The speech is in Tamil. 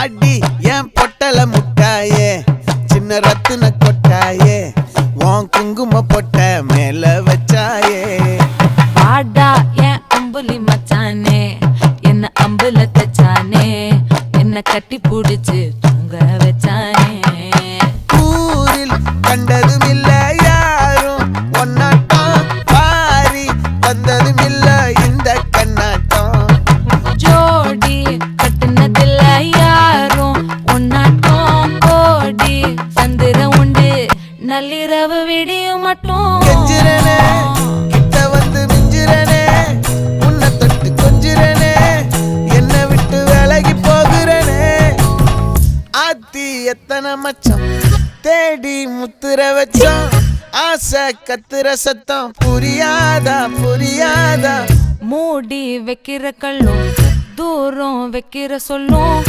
வாடி என் பொட்டல முட்டாயே சின்ன ரத்தின கொட்டாயே உன் குங்கும பொட்ட மேல வச்சாயே வாடா என் அம்புலி மச்சானே என்ன அம்புல தச்சானே என்ன கட்டி புடிச்சு தூங்க வச்சானே ஊரில் கண்டதும் இல்ல யாரும் ஒன்னாட்டம் பாரி வந்ததும் இல்ல இந்த கண்ணாட்டம் ஜோடி கட்டுனதில்ல யாரும் ஒன்னாட்டம் கோடி சந்திர உண்டு நள்ளிரவு விடியும் மட்டும் கெஞ்சிரனே கிட்ட வந்து மிஞ்சிரனே உன்னை தொட்டு கொஞ்சிரனே என்ன விட்டு விலகி போகிறனே ஆத்தி எத்தனை மச்சம் தேடி முத்துற வச்சோம் ஆசை கத்துற சத்தம் புரியாதா புரியாதா மூடி வைக்கிற கல்லும் தூரம் வைக்கிற சொல்லும்